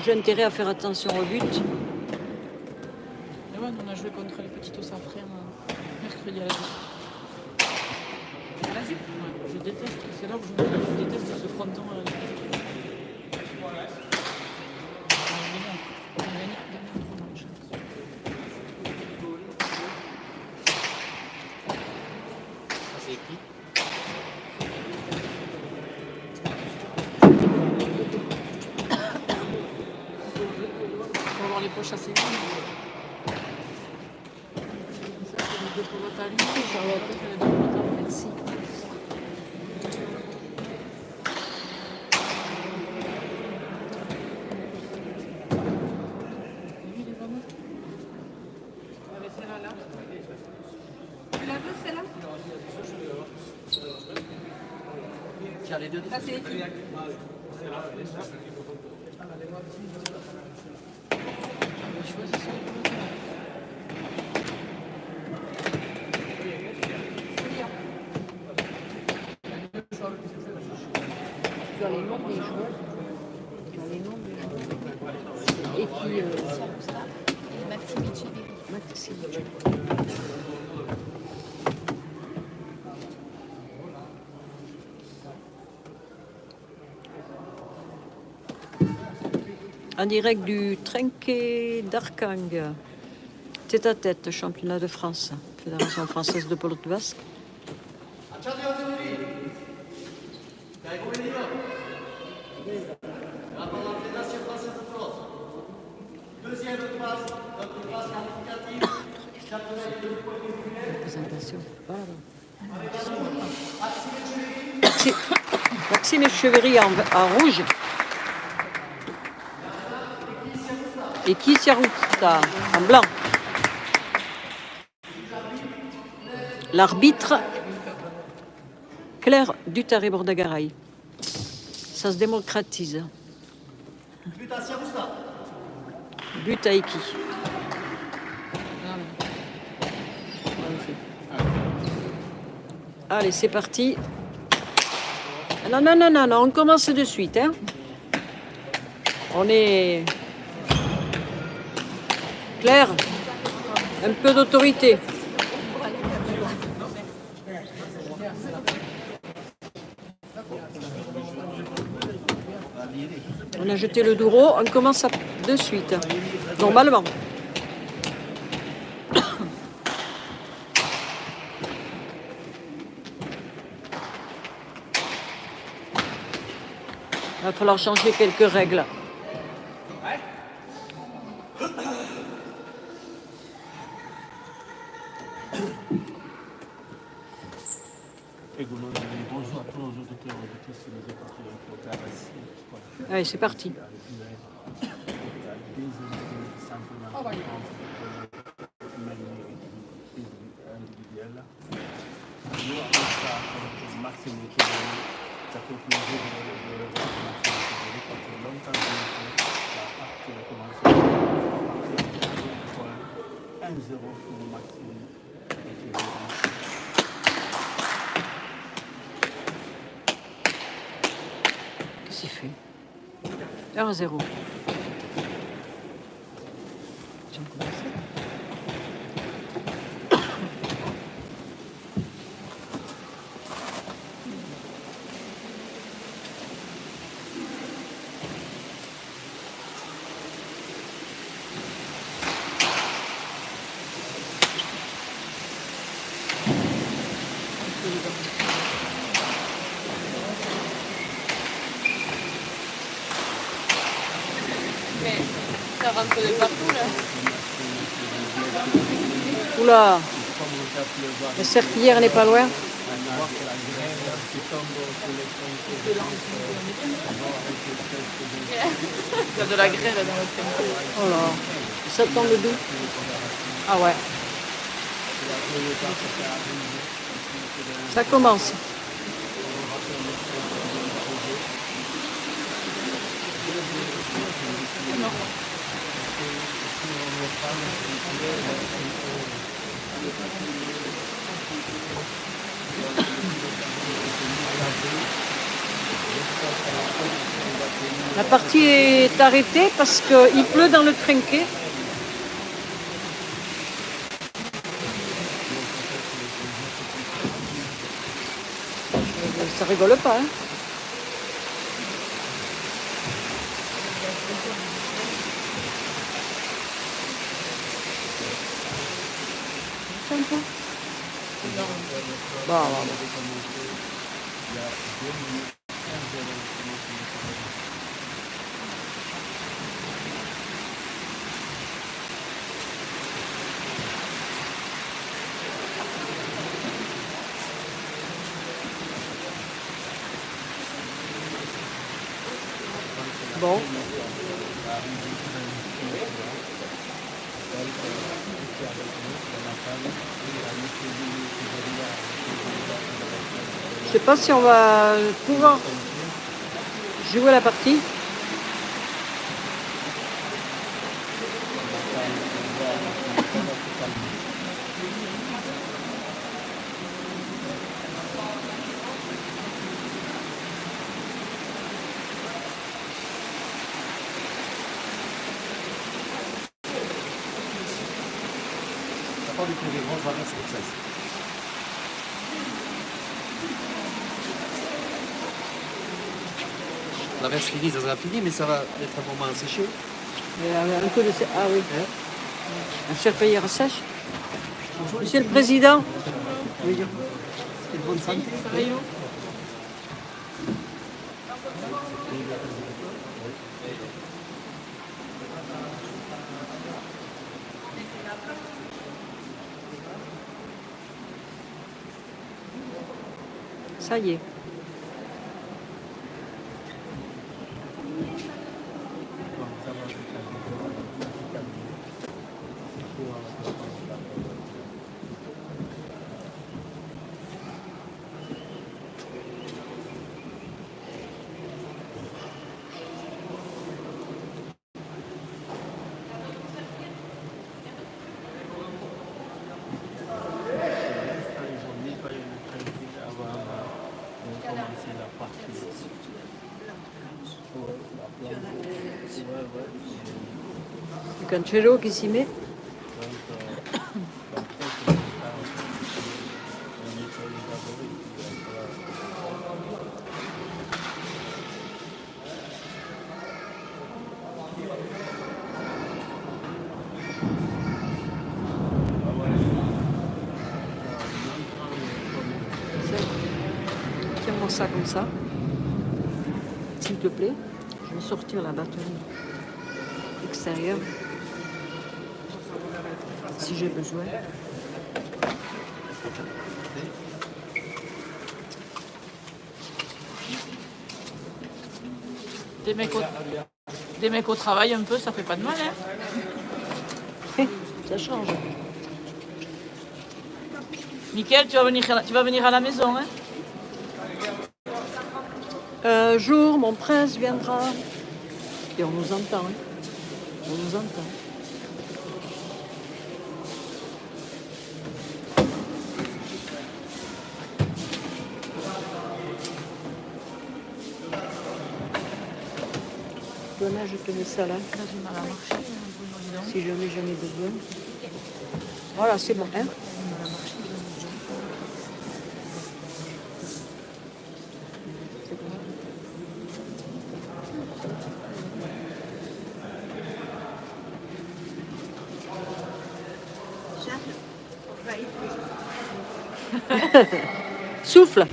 J'ai intérêt à faire attention au but. Et ouais, nous on a joué contre les petits Ossafriens mercredi à la ZUP. À la ZUP? Ouais, je déteste, c'est là où je déteste ce fronton à la ZUP. On a gagné un gros match. C'est qui? Faut avoir les poches assez grandes. Ça, c'est les deux pour votre allume, Charlotte. Les deux pour votre allume. Merci. Tu la veux celle-là? Tiens, les deux. Ça c'est écrit. Tu as les noms des joueurs. Tu as les noms des joueurs. Et qui Maxime Etcheverry. Maxime. En direct du Trinquet d'Arcang. Tête à tête, championnat de France, Fédération française de pelote basque. Présentation. Voilà. Maxime Etcheverry en rouge. Et qui Siarouta en blanc. L'arbitre Claire Dutaré-Bordagaray. Ça se démocratise. But à Eki. Allez, c'est parti. Non, non, non, non, non, on commence de suite. Hein. On est... Claire, un peu d'autorité. On a jeté le douro, on commence de suite, normalement. Il va falloir changer quelques règles. Bonjour à tous nos auditeurs et auditrices qui nous écoutent sur le portable. Allez, c'est parti. Qu'est-ce qu'il fait? 1-0. Mais ça rentre de partout là. Oula, la serpillière n'est pas loin. Il y a de la grêle dans le tempo. Oh là, ça tombe d'où? Ah ouais. Ça commence. La partie est arrêtée parce qu'il pleut dans le trinquet. Ça rigole pas, hein. Sympa. Bon, bon, bon. Bon. Je sais pas si on va pouvoir jouer la partie. La verse finie, ça sera fini, mais ça va être un moment assez chaud. Un coup de... Ah oui. Un surpayeur sèche. Monsieur le Président. Oui. Bonne santé. Ça y est. Le Cancelo qui s'y met. Tiens-moi ça comme ça, s'il te plaît. Je vais sortir la batterie extérieure si j'ai besoin. Des mecs au travail un peu, ça fait pas de mal, hein. Ça change. Mickaël, tu vas venir à la maison, hein. Un jour, mon prince viendra. Et on nous entend, hein. On nous entend. Donna, je te mets ça là, Là, j'ai mal à marcher, hein, dis donc. si jamais j'en ai besoin. Voilà, c'est bon, hein. Souffle.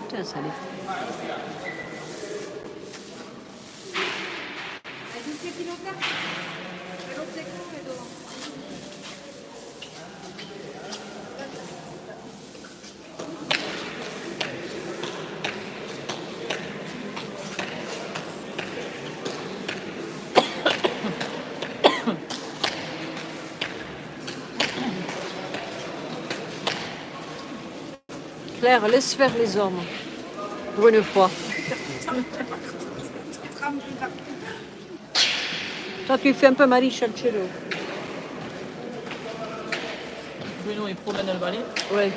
Tiens, ça l'est. Claire, laisse faire les hommes. Pour une fois. Toi, tu fais un peu Marie Chalcello. Bruno, il promène le balai. Ouais.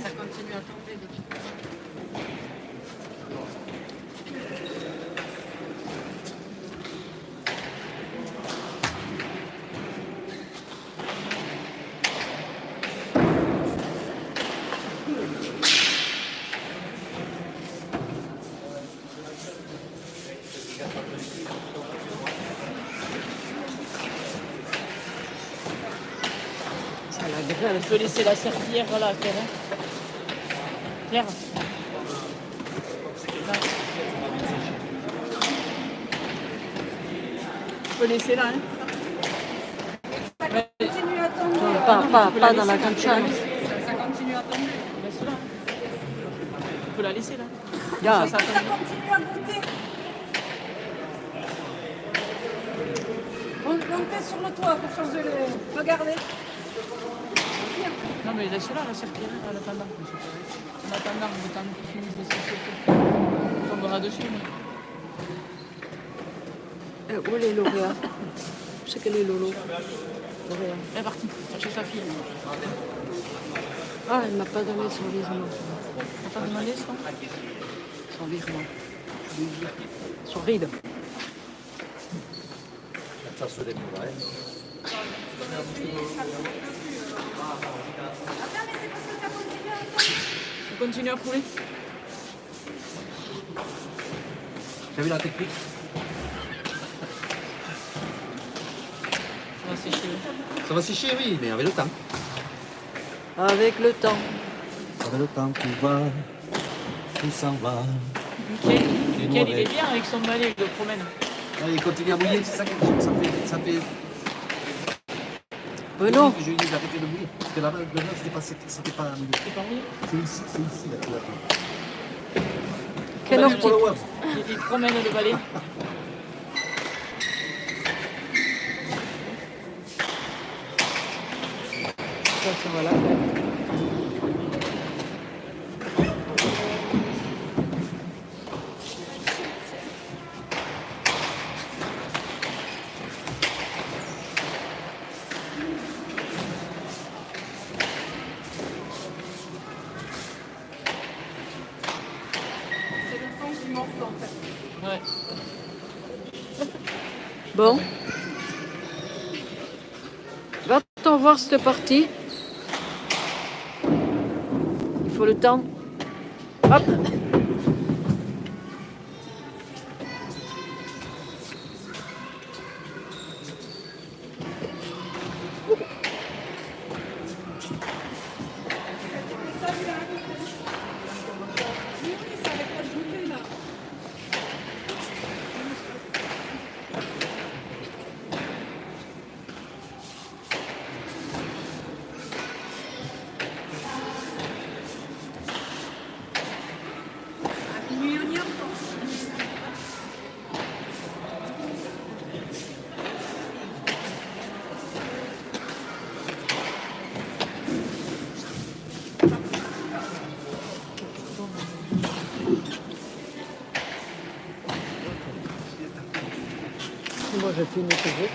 Ça continue à tomber. Ça la grêle. Je peux laisser la serpillière là, Claire. Hein. Claire. Là. Je peux laisser là. Hein. Ouais. Non, pas dans la canchane. Ça continue à tomber. Laisse-la. On peut la laisser là. Ya. Ça tombe. Continue à goûter. Montez sur le toit pour changer le... Regardez. Non mais laisse-la la serpillière en attendant. En attendant, le temps qu'ils finissent de sécher. On tombera dessus. Mais... Où est Lauréat? Je sais qu'elle est Lolo. Lauréat. Elle est partie, chercher sa fille. Ah, elle m'a pas donné son virement. T'as pas demandé ça? Son virement. Son ride. Ça se découvre, hein. On continue à couler. T'as vu la technique? Ça va sécher. Ça va sécher, oui, mais avec le temps. Avec le temps. Avec le temps, tout va, tout s'en va. Mickaël, il est bien avec son balai, il le promène. Allez, il continue à mouiller, c'est ça que ça fait... Bruno, Je lui dis d'arrêter de mouiller. Parce que là-bas, c'était pas... C'est pas mouillé. C'est ici, là, tu l'as fait. quelle Allez, ortie? followers. Il promène le balai. Ça va la faire. C'est le fond qui morfle en fait. Ouais. Bon. Va-t'en voir cette partie. Il faut le temps. Hop. Moi, j'ai fini toujours.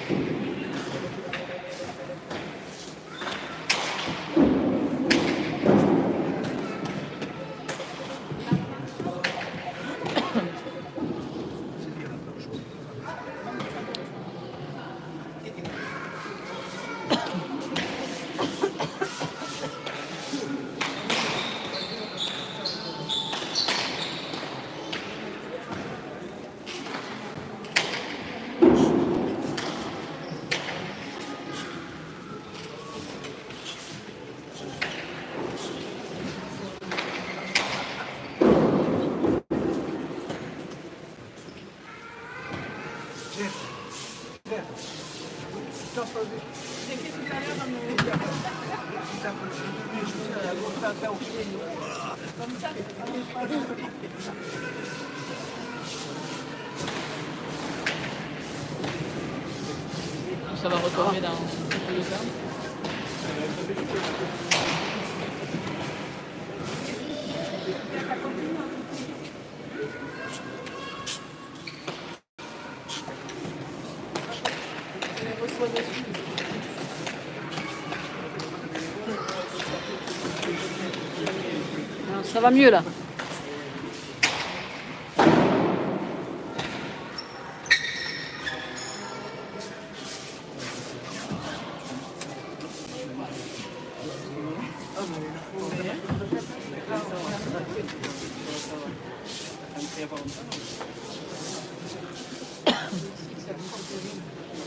J'ai fait tout à l'heure dans mon... Comme ça. Ça va retomber dans le temps. Alors, ça va mieux là.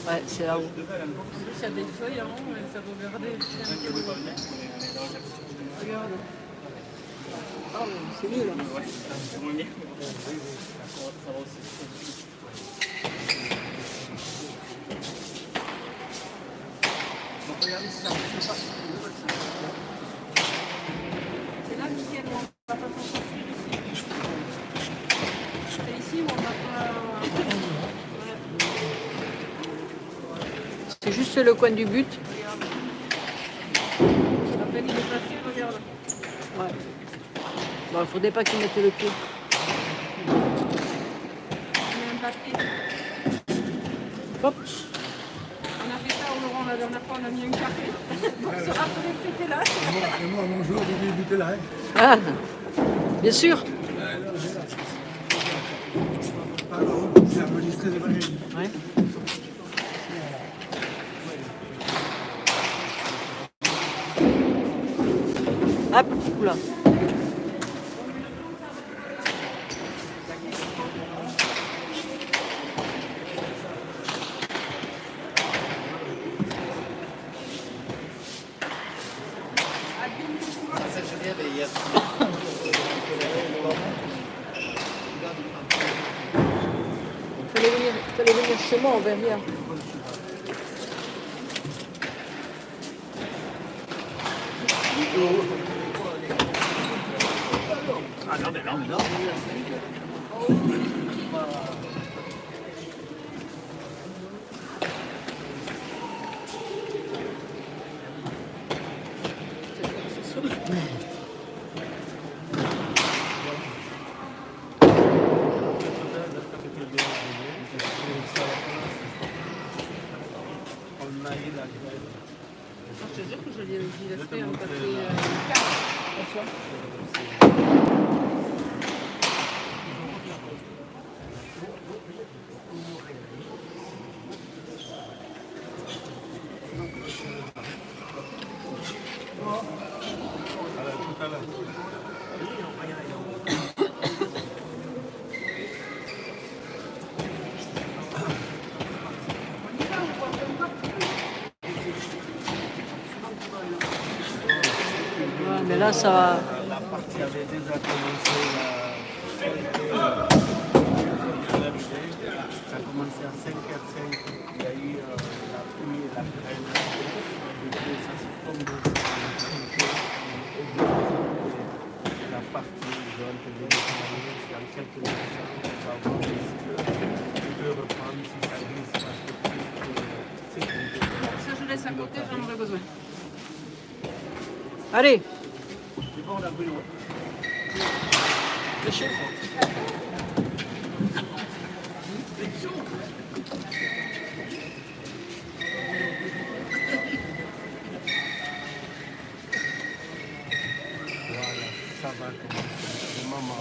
Ouais, c'est là-haut. Il y a des feuilles en haut, ça doit garder. Regarde. Ah, c'est mieux là. C'est là Mickaël, où on va pas s'en sortir ici. C'est ici où on va pas... C'est juste le coin du but. À peine il est passé, regarde. Ouais. Bon, il faudrait pas qu'il mette le pied. On met un papier. Hop. On a fait ça au Laurent la dernière fois, on a mis un café. Pour se rappeler que c'était là. Et moi, mon jour, il débutait là. Ah, bien sûr. C'est enregistré de Valérie. Ouais. Hop, oula. Fallait venir chez moi, on verra bien. Je te jure que je lui ai fait un papier Ouais, mais là, ça va. La partie avait déjà commencé ça a commencé à 5h05. Il y a eu la pluie et la graine. Depuis, ça se tombe la partie jaune que j'ai déterminée. Dans quelques minutes, on va voir si tu peux reprendre si ça glisse parce que sécurité. Ça, je laisse à côté, j'en aurais besoin. Allez, C'est bon, la brûle. Voilà, ça va commencer. Le maman.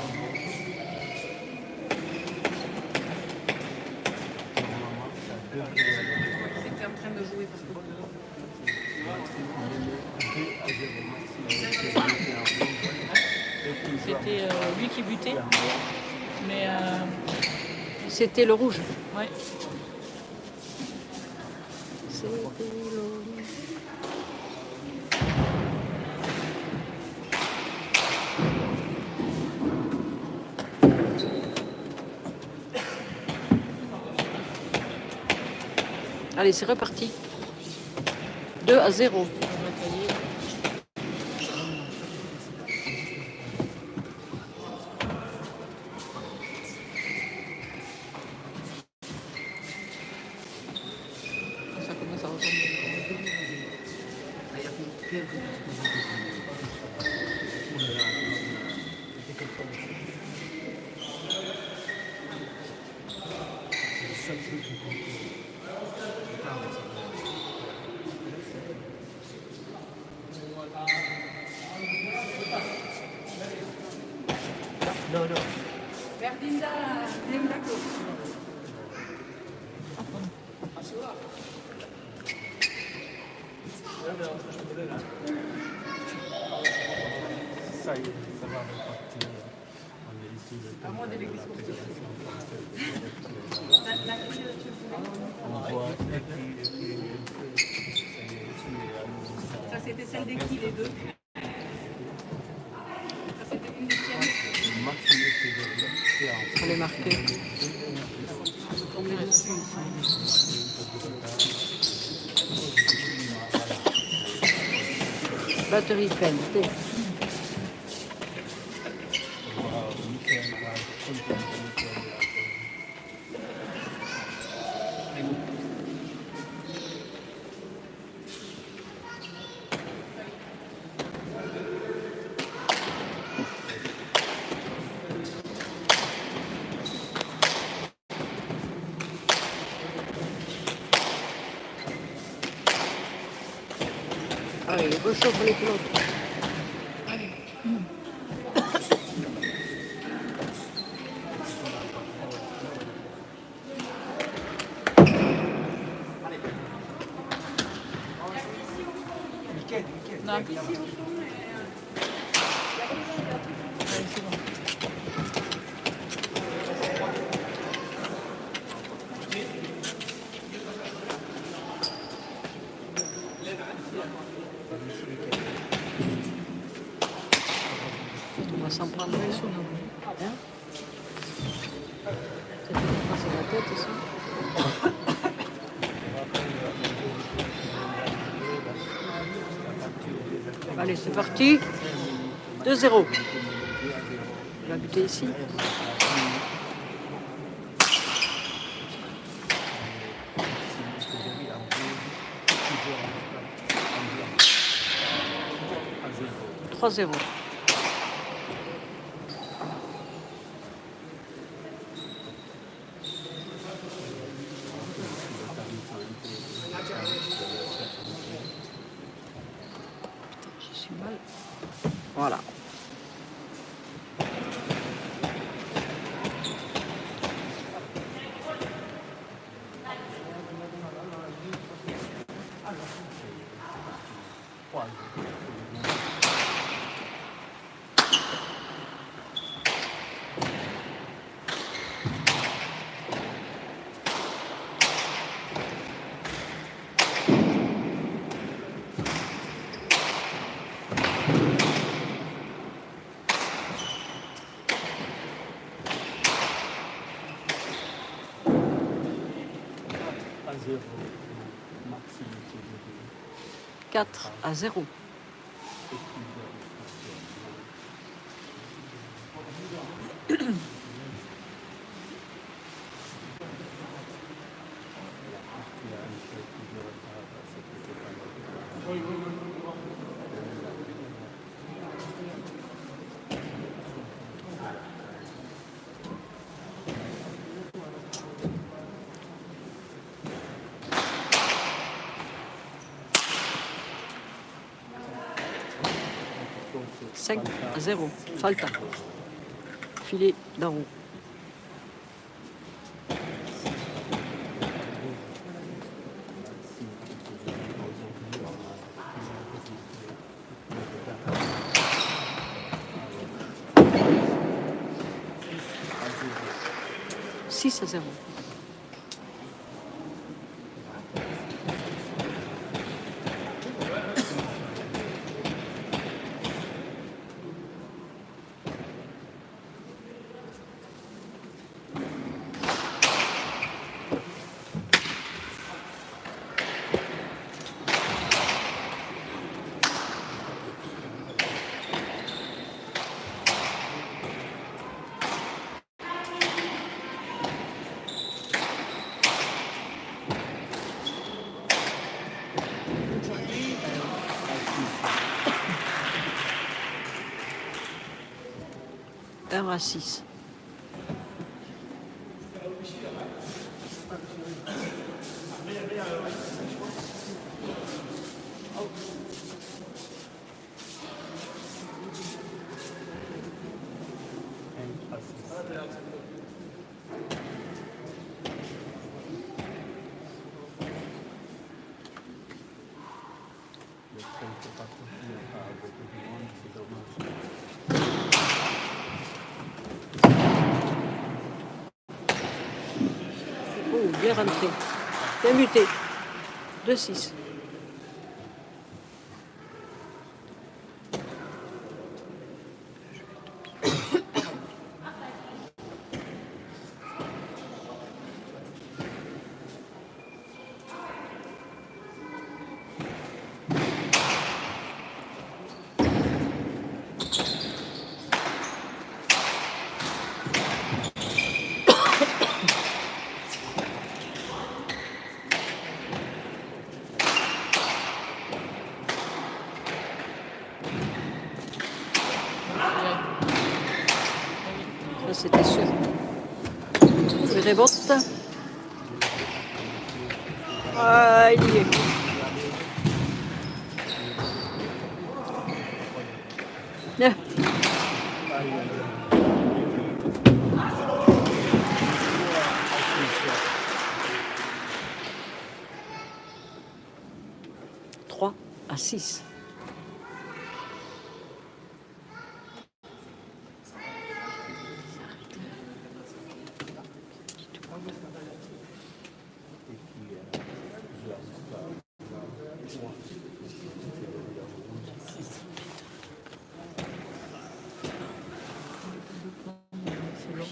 Normalement, ça devrait aller. C'était en train de jouer parce que... C'était lui qui butait. Mais c'était le rouge. ouais. C'était le rouge. Allez, c'est reparti. 2-0. On va tailler. Ça commence à ressembler. Non, non. Verdinda, Demlako. Ça y est, ça va repartir. On est ici le temps de la fédération française de on voit et puis, Ça, c'était celle des qui, les deux? Ça, c'était une des tiennes. Maxime était derrière. C'est en Pour les marquer. Batterie pleine. Allez, rechauffe les pelotes. Non. Allez, c'est bon. On va s'en prendre un sous. Hein? Ça fait passer la tête, ça. Allez, c'est parti. 2-0. On va buter ici. « 3-0. Je suis mal. Voilà. À 0. Maxime était derrière. 4-0. Et puis, il a un peu plus de retard à cette époque. Donc, 5-0. Falta. Filet d'en haut. « 6-0. Vaillant à 6. Le train ne peut pas continuer à beaucoup de monde, c'est dommage. Oh, bien rentré. Bien muté. 2-6. Ça, c'était sûr. Le rebote. Ah, il y est. Ah. 3-6. C'est long.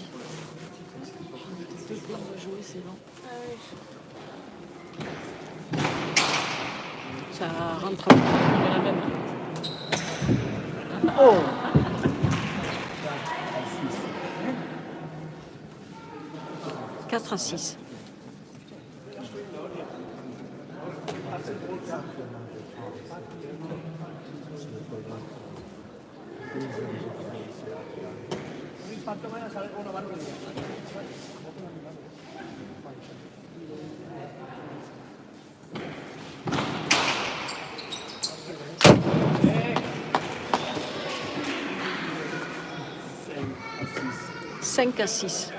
Deux plans à jouer, c'est long. Ça rentre. On est la même. Oh! 4-6. Cinq à 6.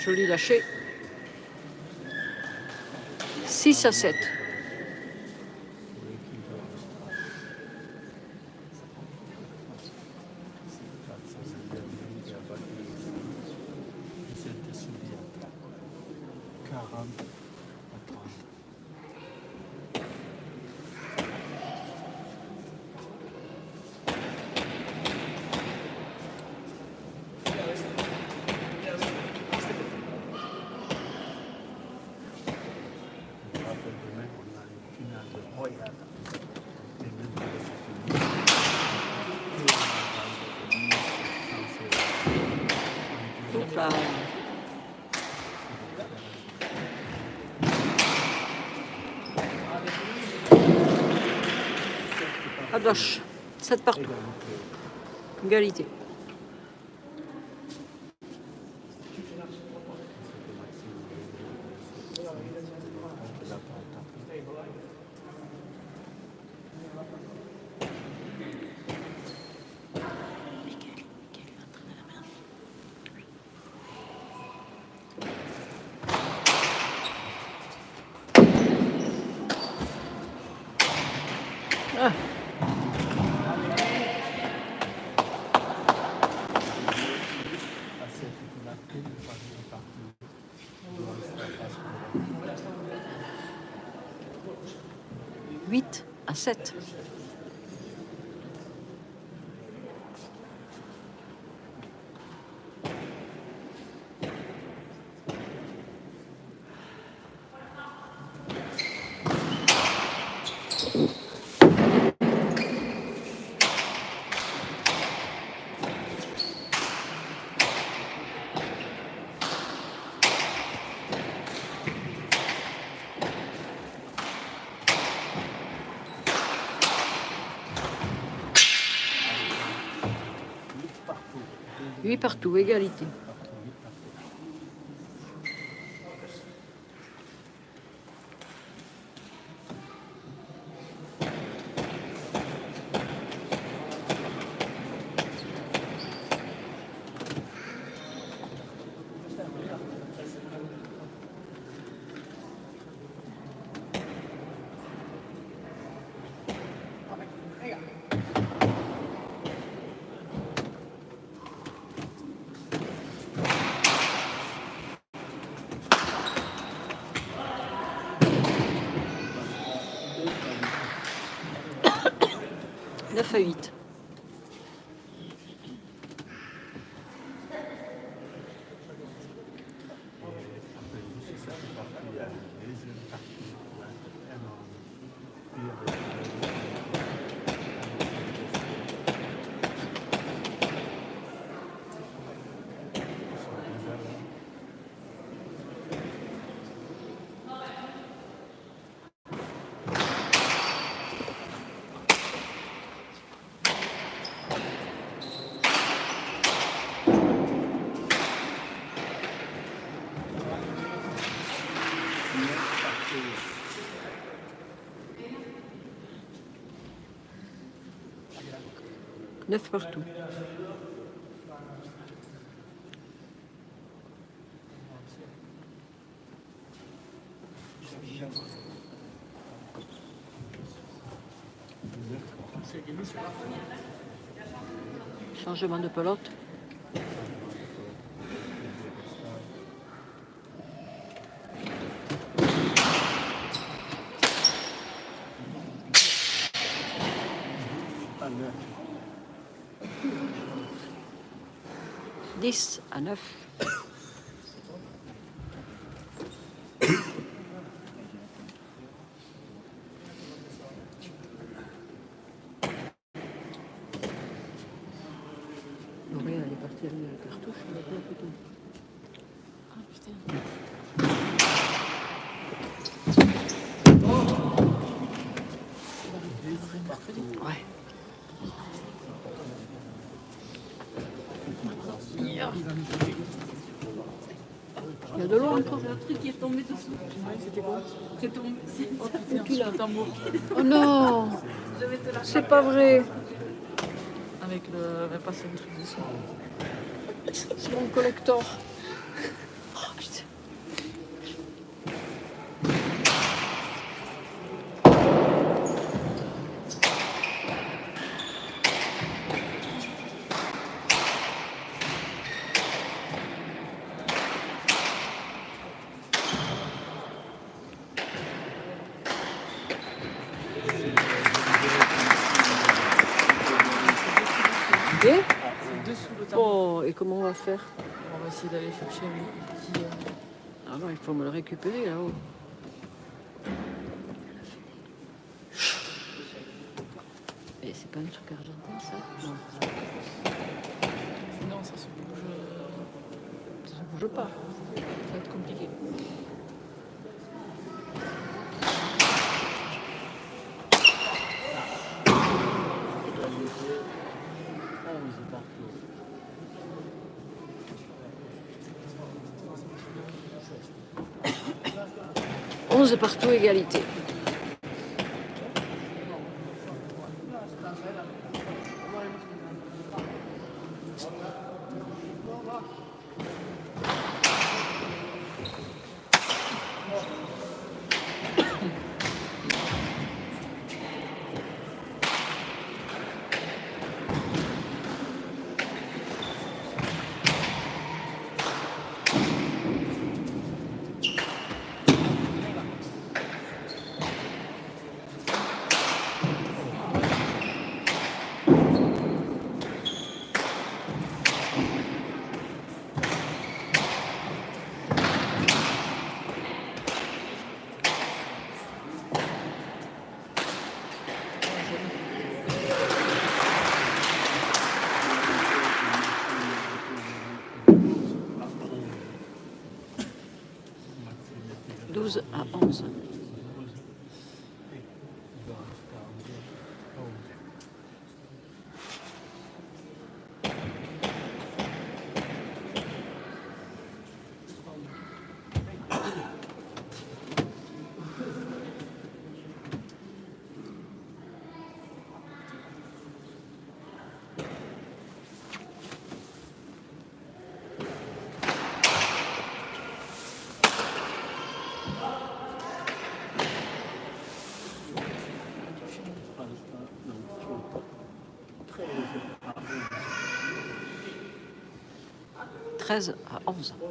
Joli lâché. 6-7. À gauche. 7 partout. Égalité. Ah. Huit à 7. Huit partout, égalité. Neuf à 8. Neuf partout. Changement de pelote. À 9. 10 à 9. L'Oréal, elle est partie avec la cartouche, elle a pas la photo. Ah putain. Ouais. Il y a de l'eau encore. C'est un truc qui est tombé dessous. C'était quoi? C'est tombé. Qui là? Le tambour. Oh non, Je vais te la c'est pas vrai. Avec le passé le truc dessous. C'est mon collector. Oh, putain. Et C'est dessous le tambour. oh, et comment on va faire? On va essayer d'aller chercher un petit. Ah non, il faut me le récupérer là-haut. Et c'est pas un truc argentin ça? Non, Non, ça se bouge. ça ne bouge pas. Ça va être compliqué. 11 partout, égalité. À 11. « 13 à 11. «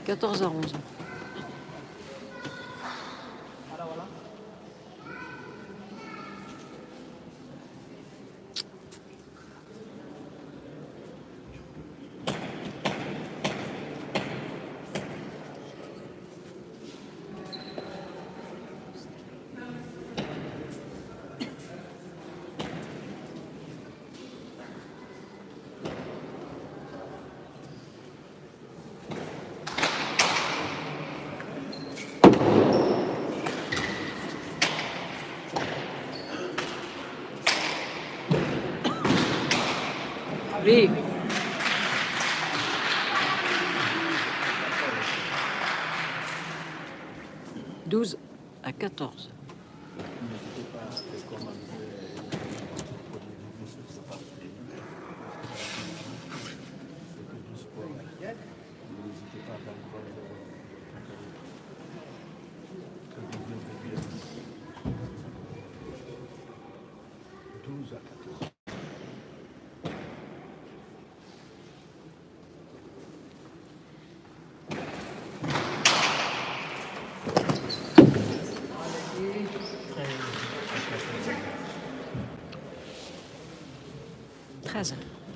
14 à 11. » Oui. « 12 à 14. »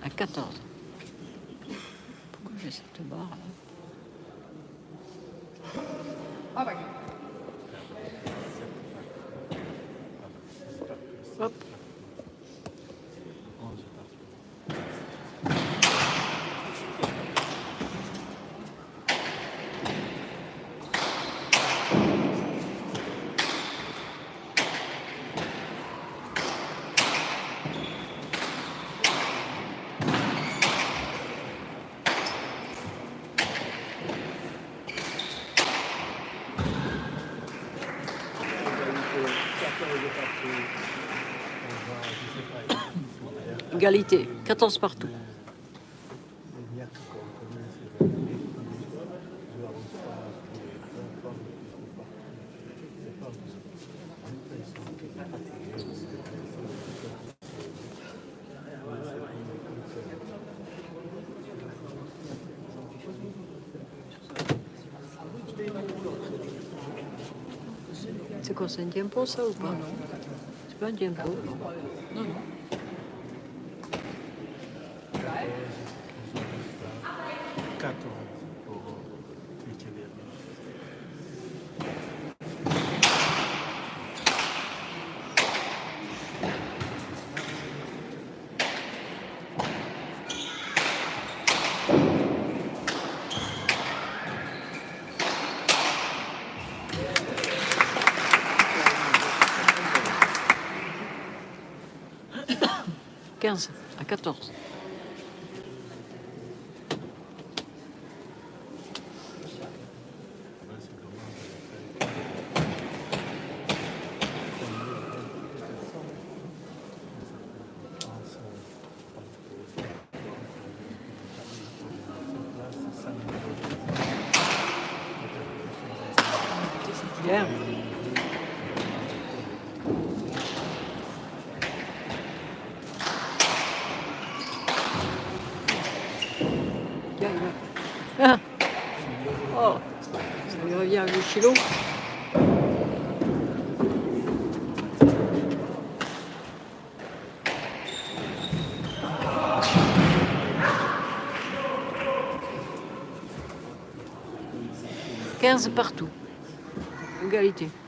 À 14. Pourquoi j'ai cette barre là? Hop. Égalité, 14 partout. C'est quoi, c'est un diempo ça ou pas? Non, non. C'est pas un diempo. Non, non. 14 pour Echeverria. « 15 à 14. Bien. Bien, bien. Ah. Oh, ça lui revient le chilo. « 15 partout. Égalité. «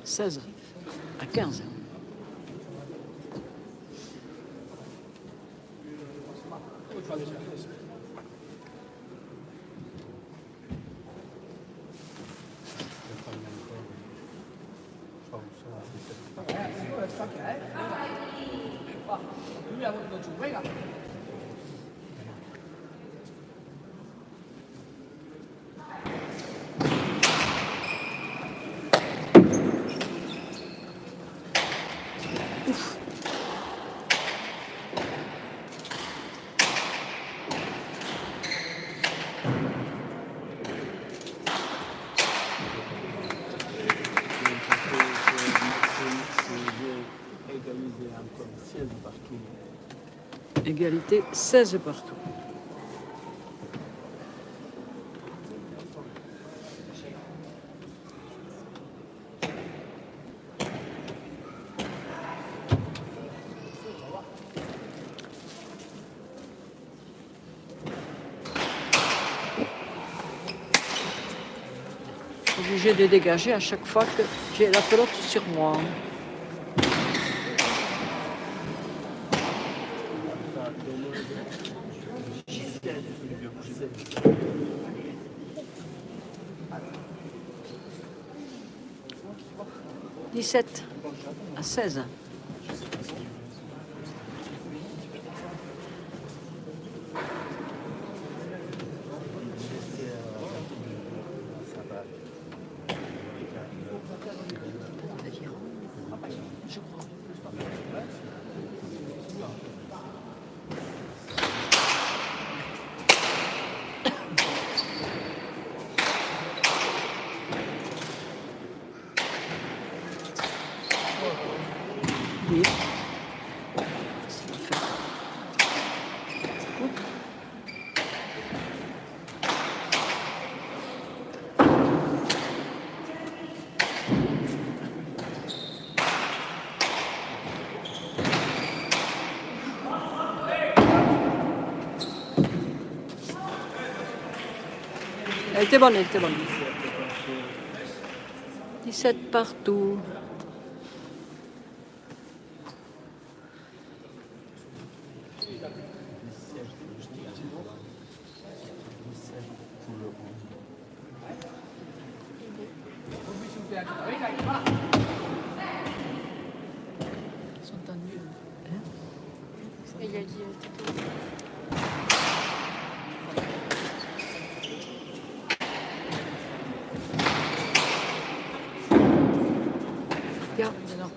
16 à 15. » Égalité 16 partout. Obligé de dégager à chaque fois que j'ai la pelote sur moi. 17 à 16. Oui. Ça va faire. Elle était bonne, elle était bonne. 17 partout. Ils sont tendus. Et il a dit Bien. Alors,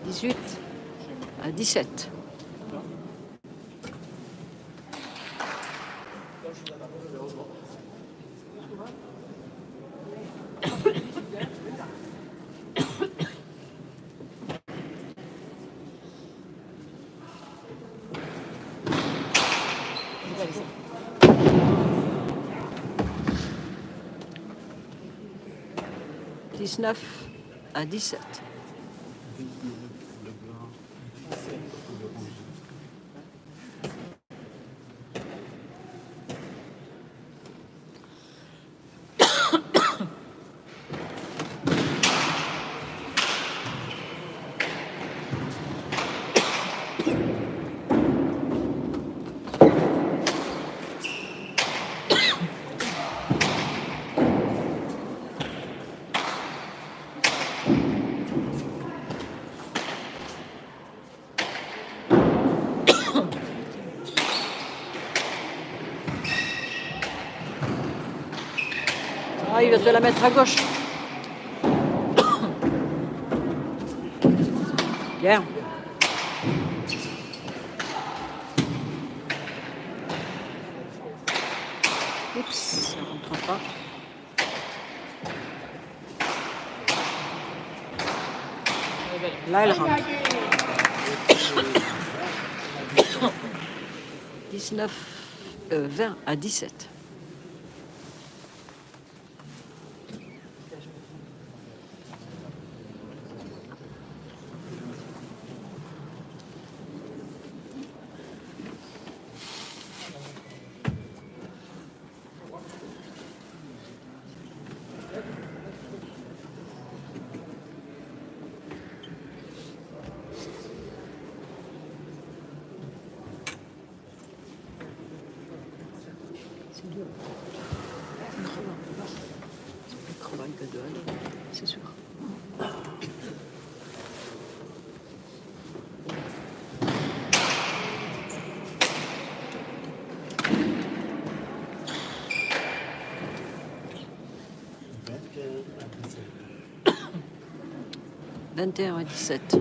18 à 17. nouvelle, ça. 19 à 17. Le blanc, 17 pour le rouge. Ah, il va te la mettre à gauche. Bien. Oups, ça rentre pas. Là, elle rentre. 20 à 17. C'est dur. C'est plus crevant que de aller, c'est sûr. « 21 à 17. »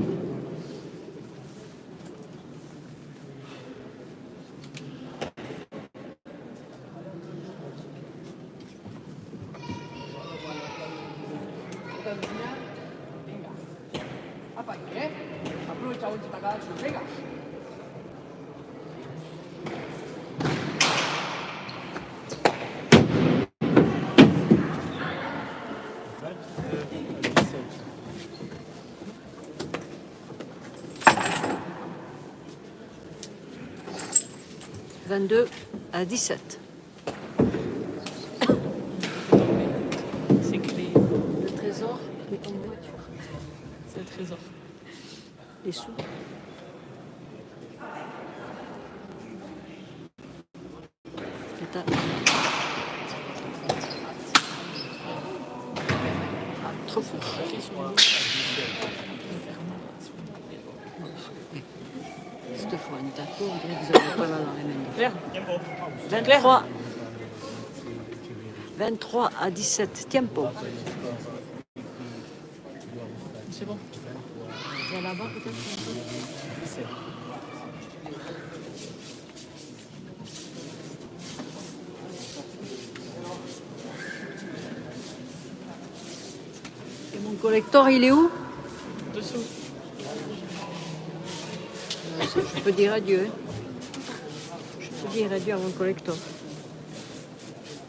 22 à 17. C'est clé. Le trésor est en voiture. C'est le trésor. Les sous. C'est à... Ah, trop fort. Cette fois, on est à court, on dirait que vous avez pas mal dans les mains. Claire 23. 23 à 17. Tempo. C'est bon. Il y a là-bas peut-être. Et mon collector, il est où? Dessous. Je peux dire adieu. Je peux dire adieu à mon collector.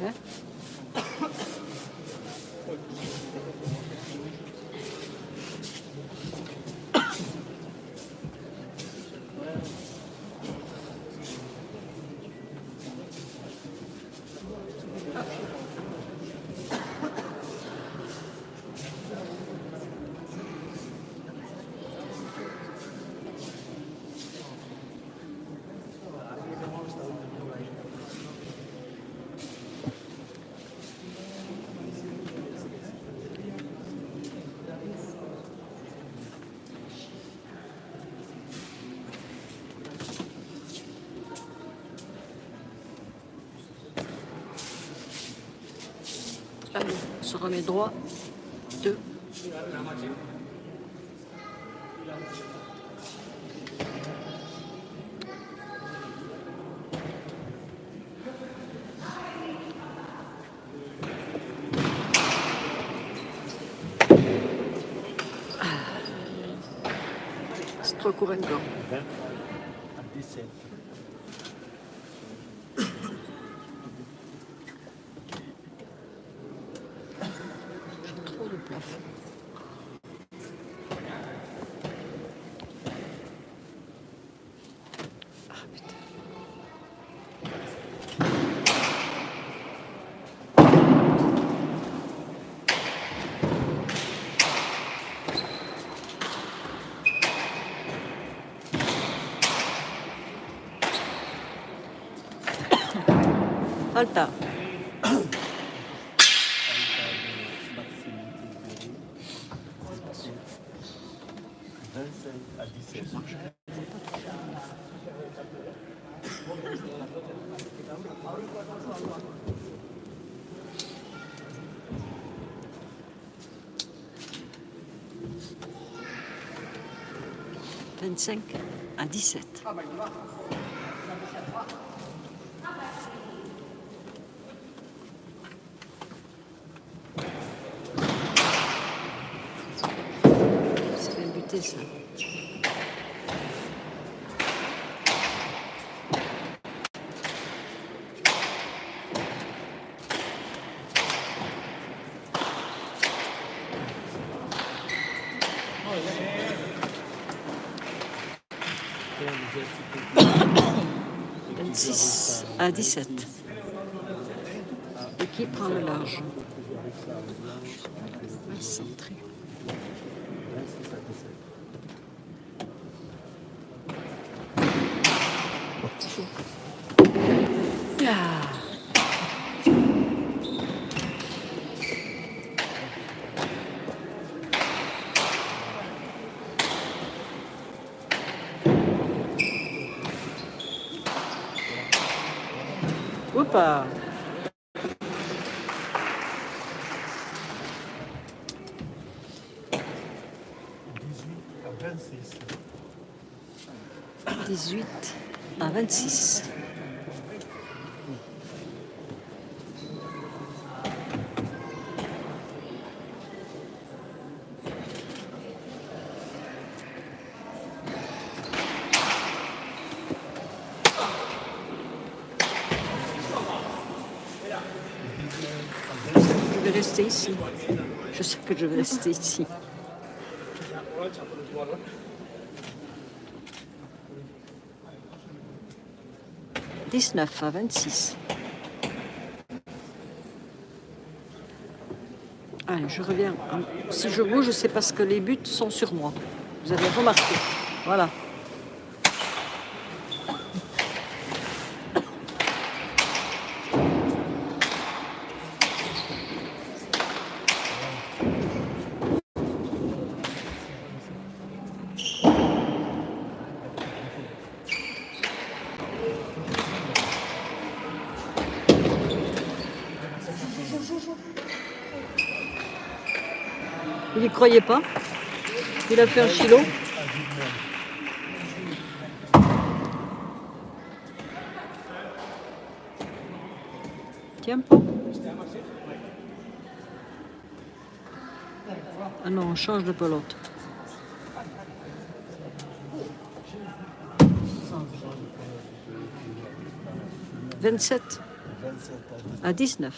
Hein? Allez, on se remet droit. 2. C'est trop court encore. 20 à 17. Trop de plafond. Ah putain. Falta. À 17. 25 à 17. C'est bien buté ça. Et un geste 26 à 17. Et qui prend le large? Mal centré. 26 à 17. Ah. Oupa. À 26. 18 à 26. Je vais rester ici. Je sais que je vais rester ici. « 19 à 26. Allez, je reviens. Si je bouge, c'est parce que les buts sont sur moi. Vous avez remarqué. Voilà. Il n'y croyait pas. Il a fait un chilo. Tiens pas. Ah non, on change de pelote. « 27 à 19. »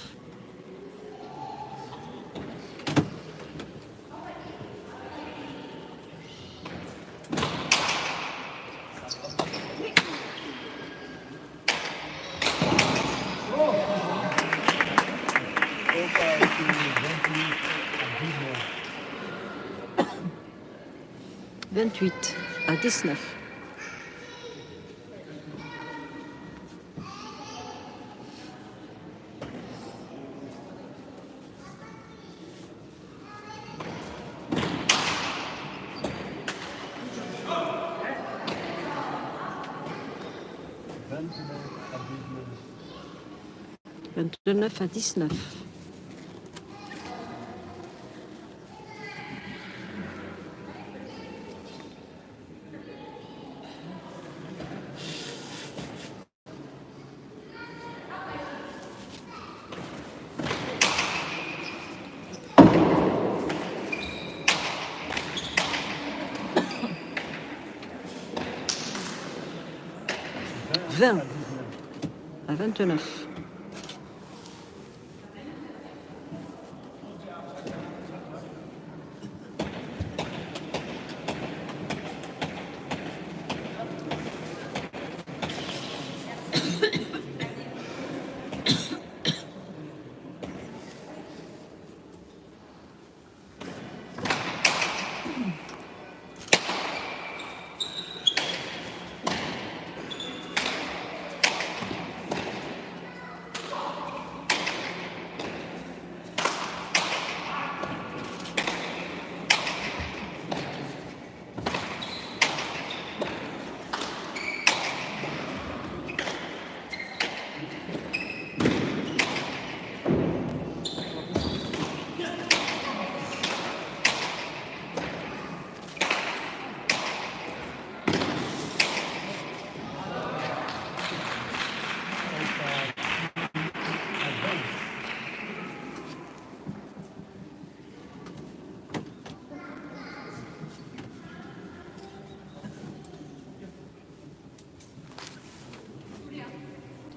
« 28 à 19. » « 29 à 19. » 20 à 29.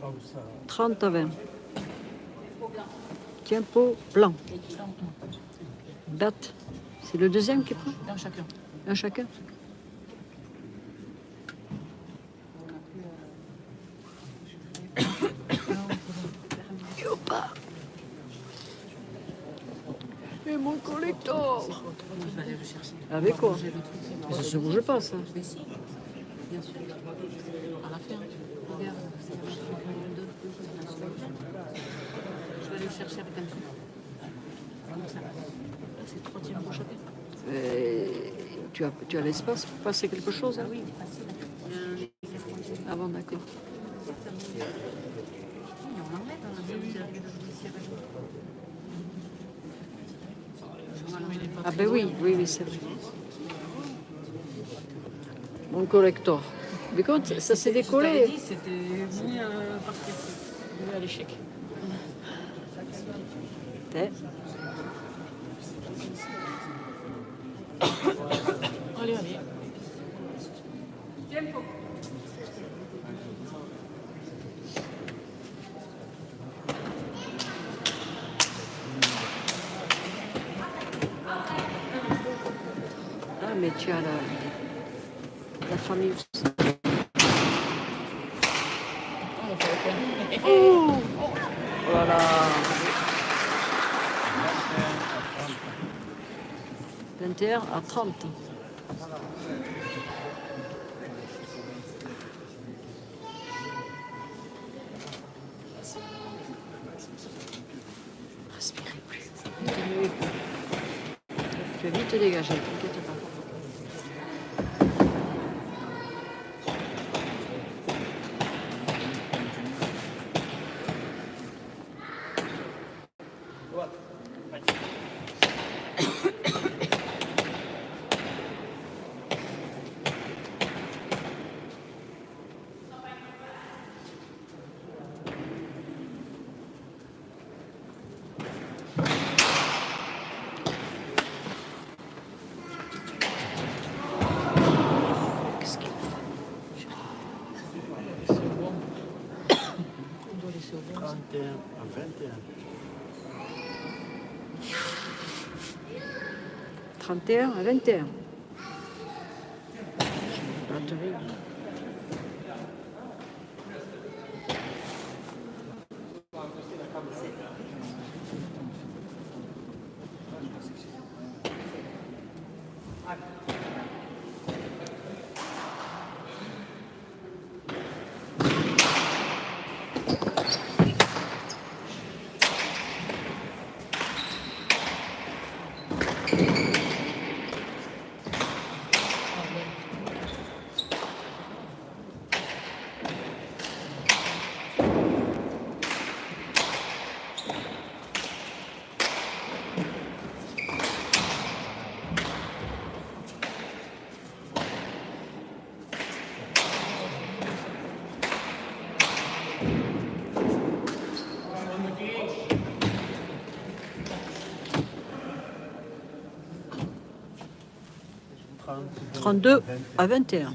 Comme ça. 30 à 20. Tempo blanc. Date. C'est le deuxième qui prend? Un chacun. Un chacun. Yopa. Et mon collector. Je vais aller le chercher. Avec quoi? J'ai le truc. Ça se bouge pas, ça. Mais si, bien sûr. À la fin, regarde, c'est un chacun de deux. Je vais aller le chercher avec un truc. Comme ça. Là, c'est le troisième au chapitre. Tu as l'espace pour passer quelque chose? Hein? Oui, c'est facile. Ah bon, d'accord. On l'enlève dans la judiciaire. Ah ben oui, oui, oui, c'est vrai. Mon collector. Mais quand ça s'est Je t'avais décollé. dit, c'était mis par à l'échec. Eh, Allez, allez. Ah, mais tu as la famille aussi. Oh, voilà. 21 à 30. Respirez plus. Continuez plus. Tu vas vite te dégager, t'inquiète pas. Qu'est-ce qu'il fait? C'est bon. On doit laisser au bon. 31 à 21. 31 à 21. Pas terrible. Trente 32 à 21.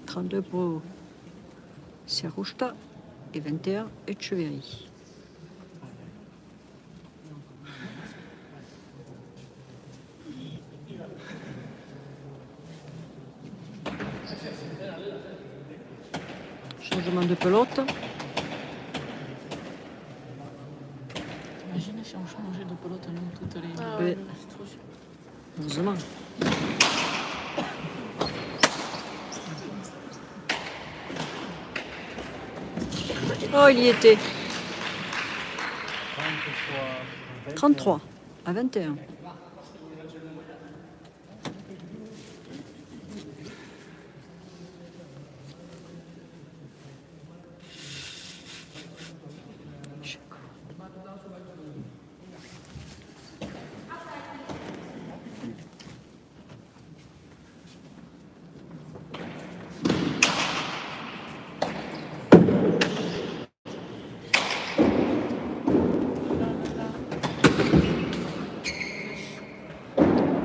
32 pour Sarousta et 21 Etcheverry. Changement de pelote. Imagine si on changeait de pelote nous toutes les. Ah Oui. ouais. C'est trop chiant. Heureusement. Oh, il y était. 33 à 21.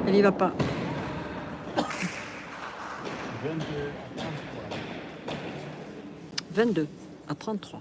Elle y va pas. 22 22 à à 33. 33.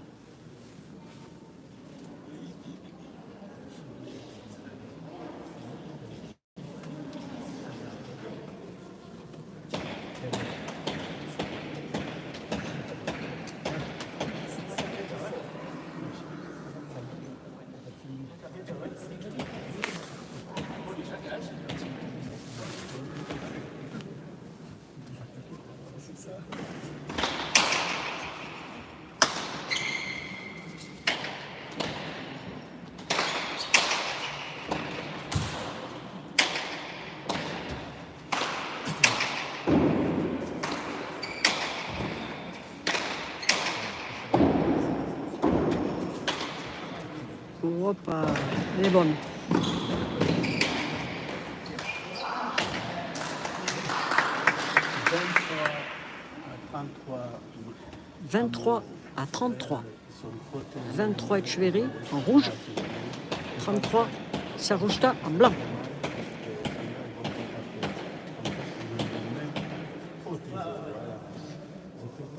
Hop, elle est bonne. « 23 à 33. 23 à 33. Sur le côté, 23 Etcheverry en rouge. 33 Sarousta en blanc.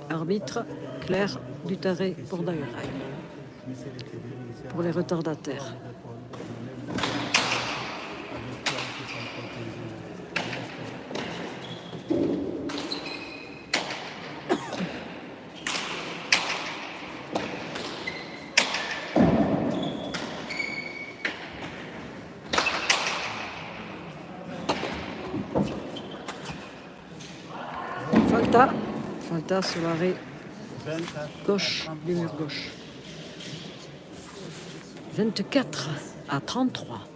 Arbitre Claire Dutaré pour Dagerail. Pour les retardataires. Falta sur l'arrêt gauche du mur gauche. 24 à 33.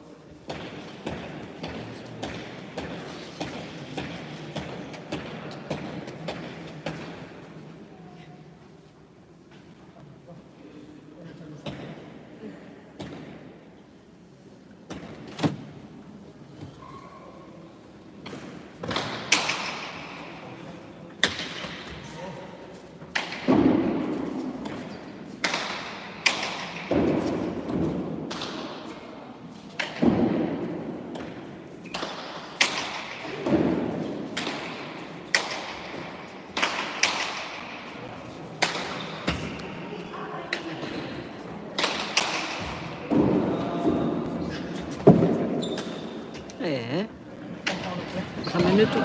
Ça mène tout.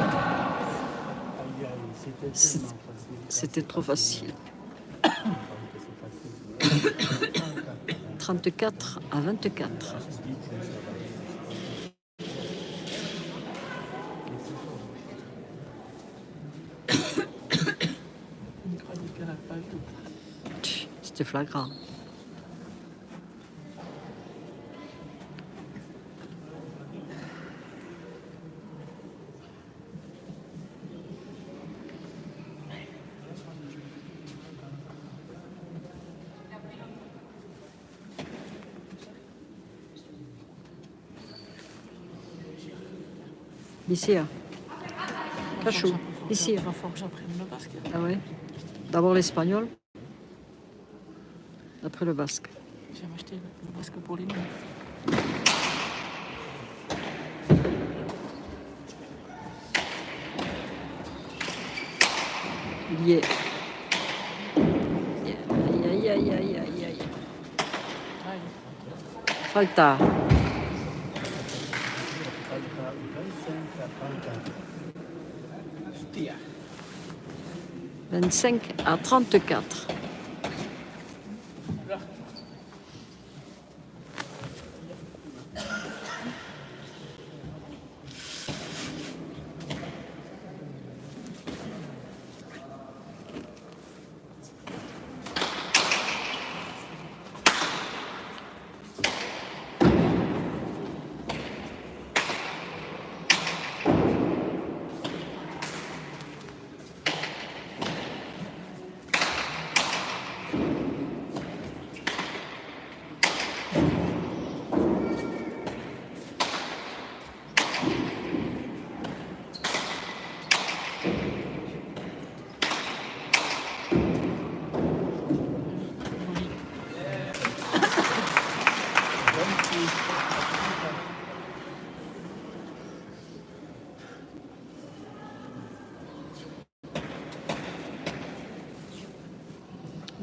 C'était trop facile. 34 à 24. C'était flagrant. Ici, Cachou, ici. Il va falloir que j'apprenne le basque. Ah ouais. D'abord l'espagnol, après le basque. J'ai acheté le basque pour les nuits. Yeah. Aïe, aïe, aïe, aïe, aïe, aïe. Aïe. Falta. Falta 25 à 34. Hostia. 25 à 34.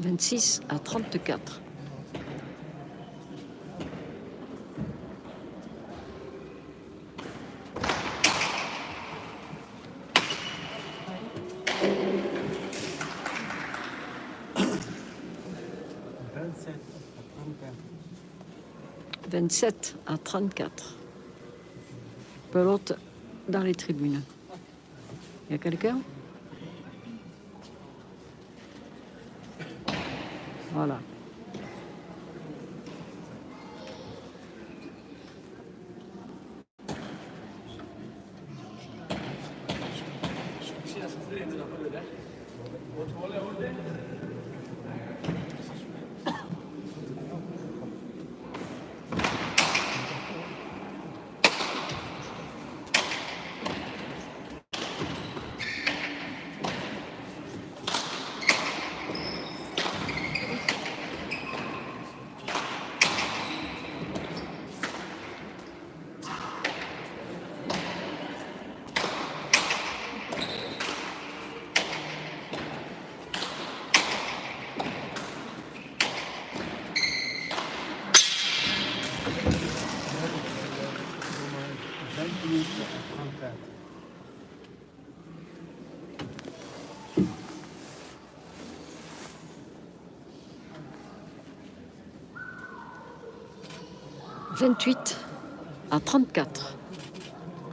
« 26 à 34. « 27 à 34. Pelote dans les tribunes. Il y a quelqu'un? Voilà. « 28 à 34.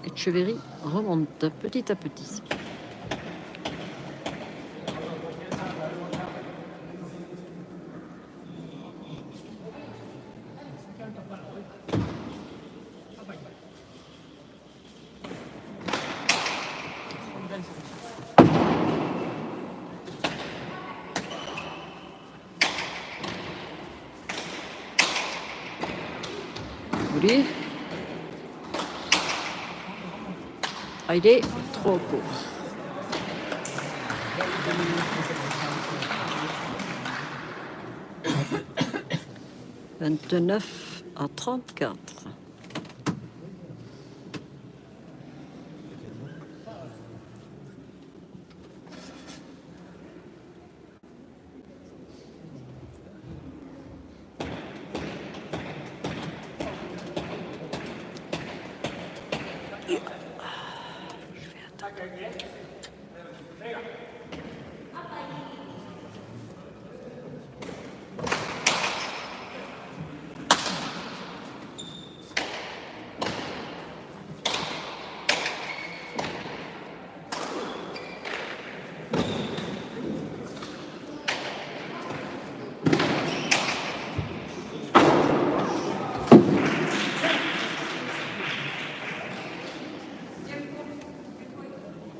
Etcheverry remonte petit à petit. Voulez? Ah, il est trop court. « 29 à 34.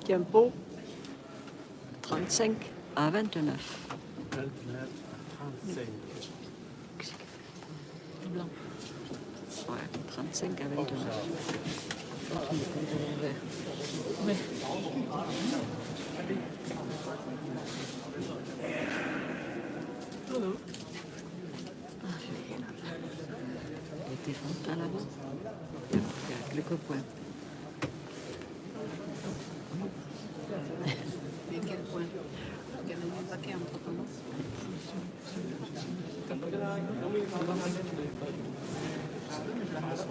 Tempo 35 à 29. 29 à 35. Blanc. Ouais, 35 à 29. Ouais. Il était frontal là-bas. Le copain. Il y a même un paquet entre temps.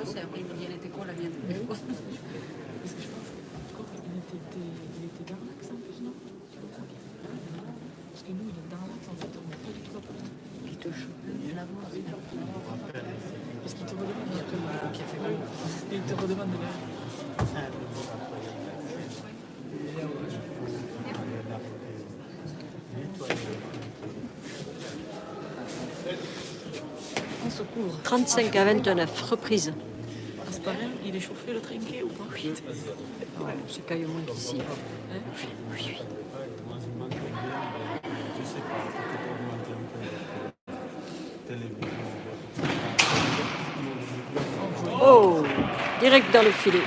C'est après, il me dit, elle était quoi la mienne? Parce que je pense il était dans l'axe en plus, non? Parce que nous, il est dans l'axe en fait, on n'a pas du tout appris. Qui touche. Je la vois. Parce qu'il te redemande il te redemande de l'air. On se couvre. 35 à 29, reprise. Ah, c'est pas rien, il est chauffé le trinquet ou pas? Oui. Oh, c'est quand même moins qu'ici. Hein? Moi, je m'entends bien, je sais pas, peut-être augmenter un peu la télévision. Oh, direct dans le filet.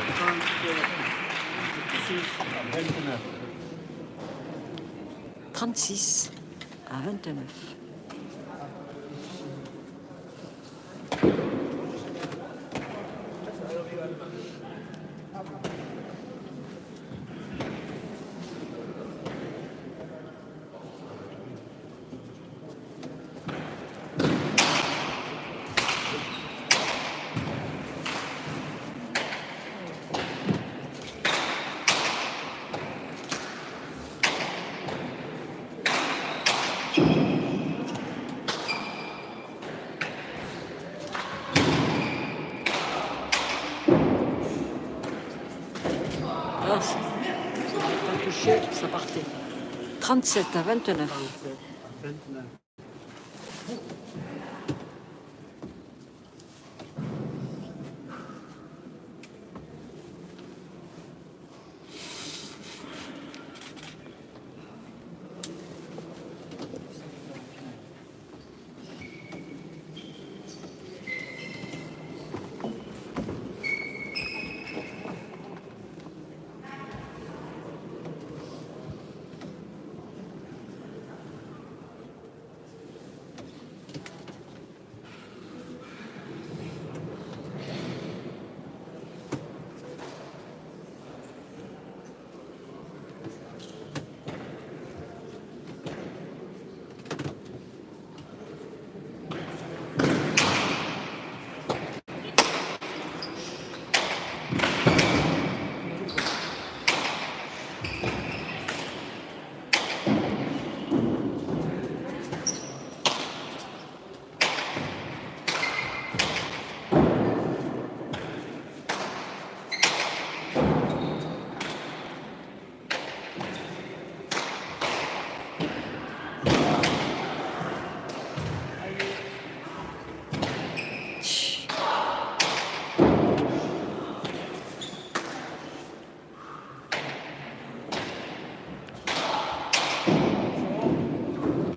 29. 36 à 29. Ah, ça n'a pas touché, ça partait. 37 à 29. 29.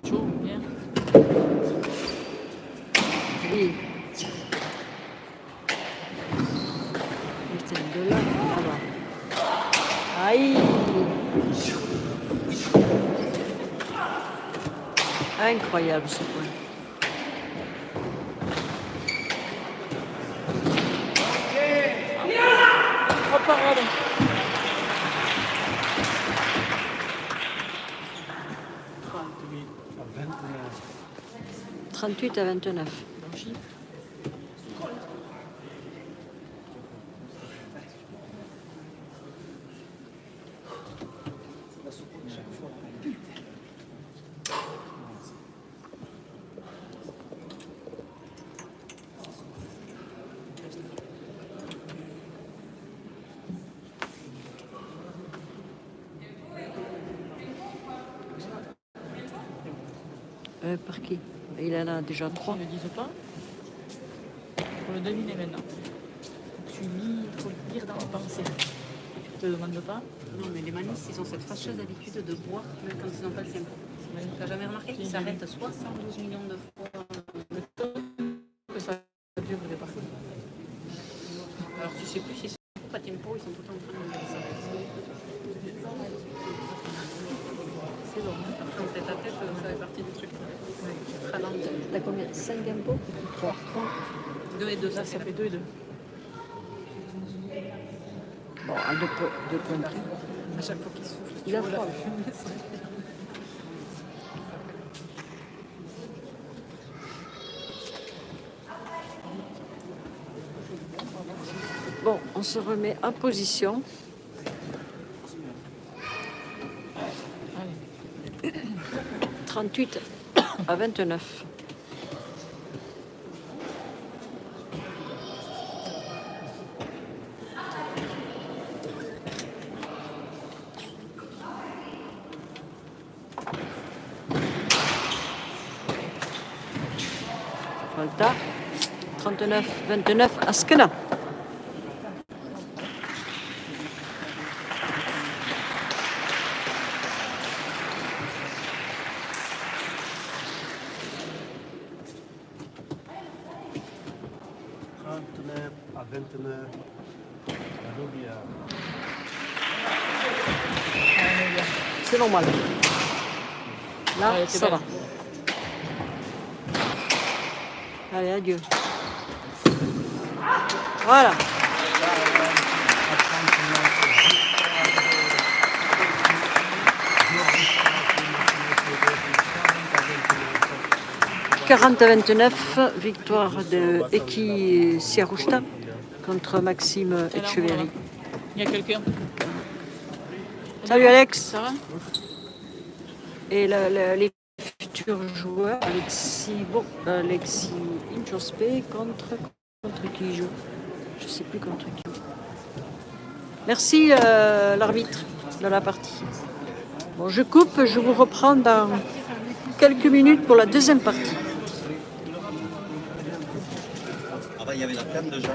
Chaud, bien. Oui. Putain, de là, là-bas. Aïe. Incroyable ce point. Trois parades. 38 à 29. Blanchi. Par qui? Il en a déjà 3. Ils ne le disent pas. Pour le deviner maintenant. Il faut le lire dans la pensée. Tu te demandes pas. Non, mais les manistes, ils ont cette fâcheuse habitude de boire même quand ils n'ont pas le tempo. T'as jamais remarqué qu'ils s'arrêtent 72 millions de fois? Que ça dure les parties. Alors tu sais plus si c'est pas tempo, ils sont tout le temps en train de s'arrêter. C'est long. Après, en tête à tête, ça fait partie du truc. Très lent. T'as combien? 5 impôts? 3. 2 et 2, Là, ça fait 2 et 2. Bon, à 2 points. À chaque fois qu'il souffle, Il a tu vois froid. la fumée. On se remet en position. Allez. 38 à 29. Volta. 39, 29, Askena. À 29, Rubia. C'est normal. Là, Ouais, c'est ça belle. va. Allez, adieu. Voilà. « 40 à 29, victoire de Eki Siarouchta contre Maxime Alors, Etcheverry. voilà. Il y a quelqu'un. Salut Alex. Ça va? Et les futurs joueurs, Alexis Inchospé contre qui il joue. Je ne sais plus contre qui. Merci l'arbitre de la partie. Bon, je coupe, je vous reprends dans quelques minutes pour la deuxième partie. Avant, il y avait la canne déjà.